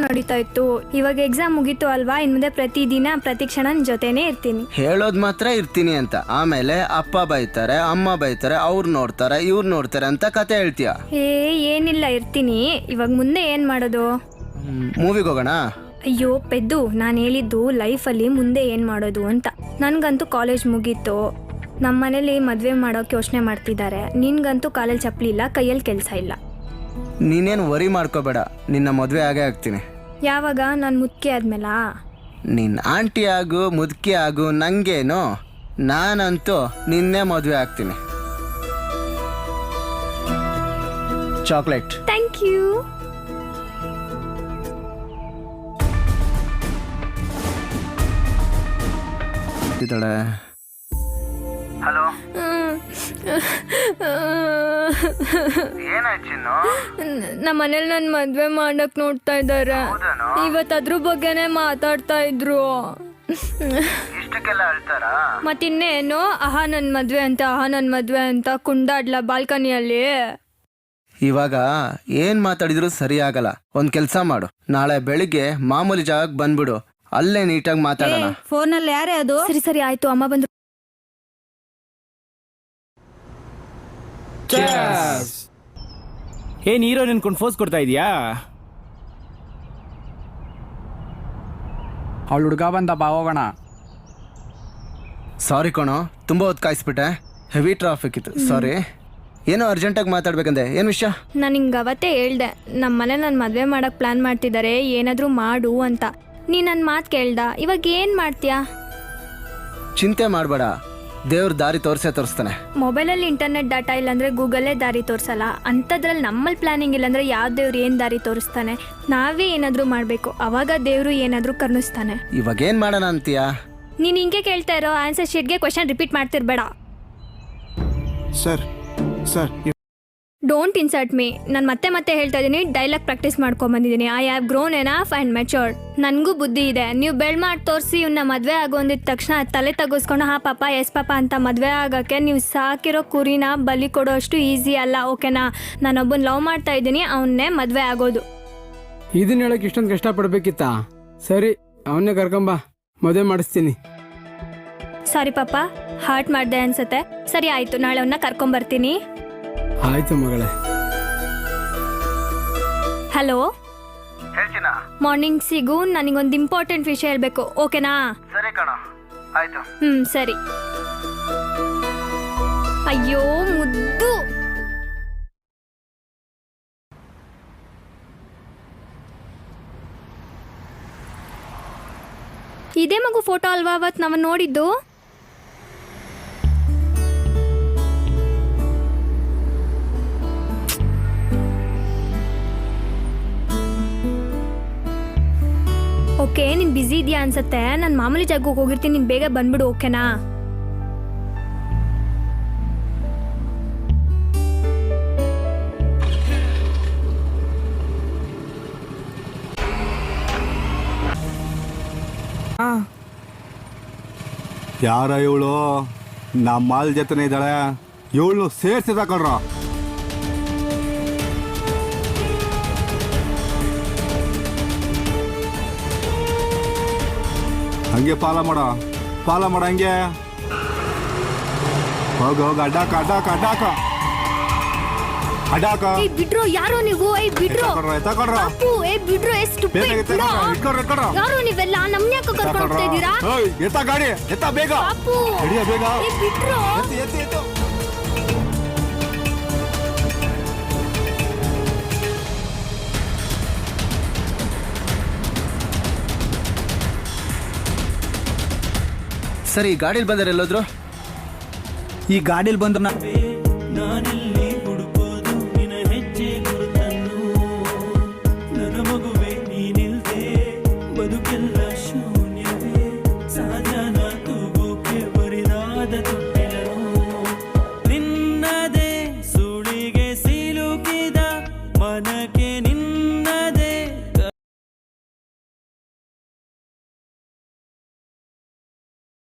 ನಡೀತಾ ಇತ್ತು. ಇವಾಗ ಎಕ್ಸಾಮ್ ಮುಗೀತು ಅಲ್ವಾ, ಇನ್ ಮುಂದೆ ಪ್ರತಿದಿನ ಪ್ರತಿ ಕ್ಷಣ ನಿನ್ ಜೊತೆನೇ ಇರ್ತೀನಿ. ಹೇಳೋದ್ ಮಾತ್ರ ಇರ್ತೀನಿ ಅಂತ, ಆಮೇಲೆ ಅಪ್ಪ ಬೈತಾರೆ, ಅಮ್ಮ ಬೈತಾರೆ, ಅವ್ರು ನೋಡ್ತಾರೆ, ಇವ್ರು ನೋಡ್ತಾರೆ ಅಂತ ಕತೆ ಹೇಳ್ತೀಯ. ಏನಿಲ್ಲ, ಇರ್ತೀನಿ. ಇವಾಗ ಮುಂದೆ ಏನ್ ಮಾಡೋದು? ಮೂವಿಗೆ ಹೋಗೋಣ. ಅಯ್ಯೋ ಪೆದ್ದು, ನಾನು ಹೇಳಿದ್ದು ಲೈಫಲ್ಲಿ ಮುಂದೆ ಏನು ಮಾಡೋದು ಅಂತ. ನನಗಂತೂ ಕಾಲೇಜ್ ಮುಗೀತು, ನಮ್ಮ ಮನೇಲಿ ಮದುವೆ ಮಾಡೋಕೆ ಯೋಚನೆ ಮಾಡ್ತಿದ್ದಾರೆ. ನಿನ್ಗಂತೂ ಕಾಲೇಜ್ ಚಪ್ಪಲಿ ಇಲ್ಲ, ಕೈಯಲ್ಲಿ ಕೆಲಸ ಇಲ್ಲ. ನೀನೇನು ವರಿ ಮಾಡ್ಕೋಬೇಡ, ನಿನ್ನ ಮದುವೆ ಆಗೇ ಆಗ್ತೀನಿ. ಯಾವಾಗ? ನಾನು ಮುದುಕಿ ಆದ್ಮೇಲ? ನಿನ್ನ ಆಂಟಿ ಆಗು ಮುದುಕಿ ಆಗು ನಂಗೇನು, ನಾನಂತೂ ನಿನ್ನೆ ಮದುವೆ ಆಗ್ತೀನಿ. ಚಾಕ್ಲೇಟ್. Thank you. ಹಲೋ, ಏನಾಯ್ತು? ನಮ್ಮ ಮನೇಲಿ ನನ್ನ ಮದುವೆ ಮಾಡಕ್ ನೋಡ್ತಾ ಇದ್ದಾರೆ. ಇವತ್ತು ಅದ್ರ ಬಗ್ಗೆನೇ ಮಾತಾಡ್ತಾ ಇದ್ರು. ಮತ್ತಿನ್ನೇನು, ಆಹಾ ನನ್ನ ಮದುವೆ ಅಂತ, ಆಹಾ ನನ್ನ ಮದುವೆ ಅಂತ ಕುಂಡಾಡ್ಲ ಬಾಲ್ಕನಿಯಲ್ಲಿ. ಇವಾಗ ಏನ್ ಮಾತಾಡಿದ್ರು ಸರಿ ಆಗಲ್ಲ. ಒಂದ್ ಕೆಲ್ಸ ಮಾಡು, ನಾಳೆ ಬೆಳಿಗ್ಗೆ ಮಾಮೂಲಿ ಜಾಗಕ್ಕೆ ಬಂದ್ಬಿಡು, ಅಲ್ಲೇ ನೀಟಾಗಿ ಮಾತಾಡೋಣ. ಫೋನಲ್ಲಿ ಯಾರೇ ಅದು? ಸರಿ ಸರಿ ಆಯ್ತು, ಅಮ್ಮ ಬಂದ್ರು. ಏನ್ ಹೀರೋ ನಿನ್ಕೊಂಡು ಫೋರ್ಸ್ ಕೊಡ್ತಾ ಇದೀಯಾ? ಅವಳು ಹುಡುಗ ಬಂದ, ಬಾ ಹೋಗೋಣ. ಸಾರಿ ಕಣೋ, ತುಂಬಾ ಹೊತ್ತು ಕಾಯಿಸ್ಬಿಟ್ಟೆ, ಹೆವಿ ಟ್ರಾಫಿಕ್ ಇತ್ತು, ಸಾರಿ. ಏನೋ ಅರ್ಜೆಂಟಾಗಿ ಮಾತಾಡ್ಬೇಕಂದೆ, ಏನು ವಿಷಯ? ನಾನು ಹಿಂಗೆ ಅವತ್ತೇ ಹೇಳ್ದೆ, ನಮ್ಮ ಮನೆ ನನ್ನ ಮದುವೆ ಮಾಡಕ್ಕೆ ಪ್ಲ್ಯಾನ್ ಮಾಡ್ತಿದ್ದಾರೆ, ಏನಾದರೂ ಮಾಡು ಅಂತ. ನೀ ನನ್ನ ಮಾತು ಕೇಳ್ದ, ಇವಾಗ ಏನು ಮಾಡ್ತೀಯಾ? ಚಿಂತೆ ಮಾಡಬೇಡ, ದೇವ್ರ ದಾರಿ ತೋರಿಸ್ತಾನೆ. ಮೊಬೈಲಲ್ಲಿ ಇಂಟರ್ನೆಟ್ ಡಾಟಾ ಇಲ್ಲಾಂದರೆ ಗೂಗಲೇ ದಾರಿ ತೋರಿಸಲ್ಲ. ಅಂಥದ್ರಲ್ಲಿ ನಮ್ಮಲ್ಲಿ ಪ್ಲಾನಿಂಗ್ ಇಲ್ಲಾಂದರೆ ಯಾವ ದೇವ್ರು ಏನು ದಾರಿ ತೋರಿಸ್ತಾನೆ? ನಾವೇ ಏನಾದರೂ ಮಾಡಬೇಕು, ಅವಾಗ ದೇವರು ಏನಾದರೂ ಕರುಣಿಸ್ತಾನೆ. ಇವಾಗ ಏನು ಮಾಡೋಣ ಅಂತೀಯಾ? ನೀನು ಹಿಂಗೆ ಕೇಳ್ತಾ ಇರೋ, ಆನ್ಸರ್ ಶೀಟ್ಗೆ ಕ್ವೆಶ್ಚನ್ ರಿಪೀಟ್ ಮಾಡ್ತಿರ್ಬೇಡ. Sir don't insert me. ನಾನು ಮತ್ತೆ ಹೇಳ್ತಾ ಇದ್ದೀನಿ, ಡೈಲಾಗ್ ಪ್ರಾಕ್ಟೀಸ್ ಮಾಡ್ಕೊಂಬಂದಿದ್ದೀನಿ. I have grown enough and matured. ನನಗೂ ಬುದ್ಧಿ ಇದೆ. ನೀವು ಬೆಳ್ ಮಾಡಿ ತೋರಿಸಿ ಇವನ್ನ ಮದುವೆ ಆಗೋಂದಿದ ತಕ್ಷಣ ತಲೆ ತಗೋಸ್ಕೊಂಡು ಹಾ ಪಾಪ ಎಸ್ ಪಾಪ ಅಂತ ಮದುವೆ ಆಗೋಕ್ಕೆ ನೀವು ಸಾಕಿರೋ ಕುರಿನ ಬಲಿ ಕೊಡೋ ಅಷ್ಟು ಈಸಿ ಅಲ್ಲ, ಓಕೆನಾ? ನಾನೊಬ್ಬನ ಲವ್ ಮಾಡ್ತಾ ಇದ್ದೀನಿ, ಅವನ್ನೇ ಮದುವೆ ಆಗೋದು. ಇದನ್ನ ಹೇಳಕ್ ಇಷ್ಟೊಂದು ಕಷ್ಟಪಡ್ಬೇಕಿತ್ತಾ? ಸರಿ, ಅವನ್ನೇ ಕರ್ಕೊಂಬ, ಮದುವೆ ಮಾಡಿಸ್ತೀನಿ. ಸಾರಿ ಪಾಪ, ಹಾರ್ಟ್ ಮಾಡಿದೆ ಅನ್ಸತ್ತೆ. ಸರಿ ಆಯಿತು, ನಾಳೆ ಅವನ್ನ ಕರ್ಕೊಂಬರ್ತೀನಿ. ಆಯ್ತು ಮಗಳೇ. ಹಲೋ, ಹೇಳ್ತೀನಾ? ಮಾರ್ನಿಂಗ್ ಸಿಗು, ನನಗೊಂದು ಇಂಪಾರ್ಟೆಂಟ್ ವಿಷಯ ಹೇಳ್ಬೇಕು, ಓಕೆನಾ? ಸರಿ ಕಣ, ಆಯ್ತು. ಸರಿ. ಅಯ್ಯೋ ಮುದ್ದು. ಇದೇ ಮಗು ಫೋಟೋ ಅಲ್ವಾ ಅವತ್ತು ನಾವು ನೋಡಿದ್ದು? ಓಕೆ, ನೀನು ಬ್ಯುಸಿ ಇದೆಯಾ ಅನ್ಸತ್ತೆ. ನಾನು ಮಾಮೂಲಿ ಜಾಗಕ್ಕೆ ಹೋಗಿರ್ತೀನಿ, ನೀನು ಬೇಗ ಬಂದ್ಬಿಡು, ಓಕೆನಾ? ಯಾರ ಇವಳು? ನಮ್ಮ ಮಾಲ್ ಜೊತೆನೇ ಇದ್ದಾಳೆ, ಇವಳು ಸೇರ್ಸಿ ತಕೊಳ್ರ. ಹಂಗೆ ಪಾಲ ಮಾಡ ಹಂಗೆ ಹೋಗ ಅಡ್ಡಾಕ ಬಿಡ್ರೋ, ಯಾರೋ ನೀವು? ಬಿಡ್ರೋ ಬಿಡ್ರೋ, ಯಾರೋ ನೀವೆಲ್ಲ ನಮ್ನ ಯಾಕೆ ಕರ್ಕೊಂಡು ಹೋಗ್ತಾ ಇದ್ದೀರಾ? ಎತ್ತ ಗಾಡಿ, ಎತ್ತ ಬೇಗ ಬೇಗ. ಬಿಡ್ರೋ. ಸರಿ, ಗಾಡಿಲಿ ಬಂದರೆ ಎಲ್ಲೋದ್ರು? ಈ ಗಾಡಿಲಿ ಬಂದ್ರ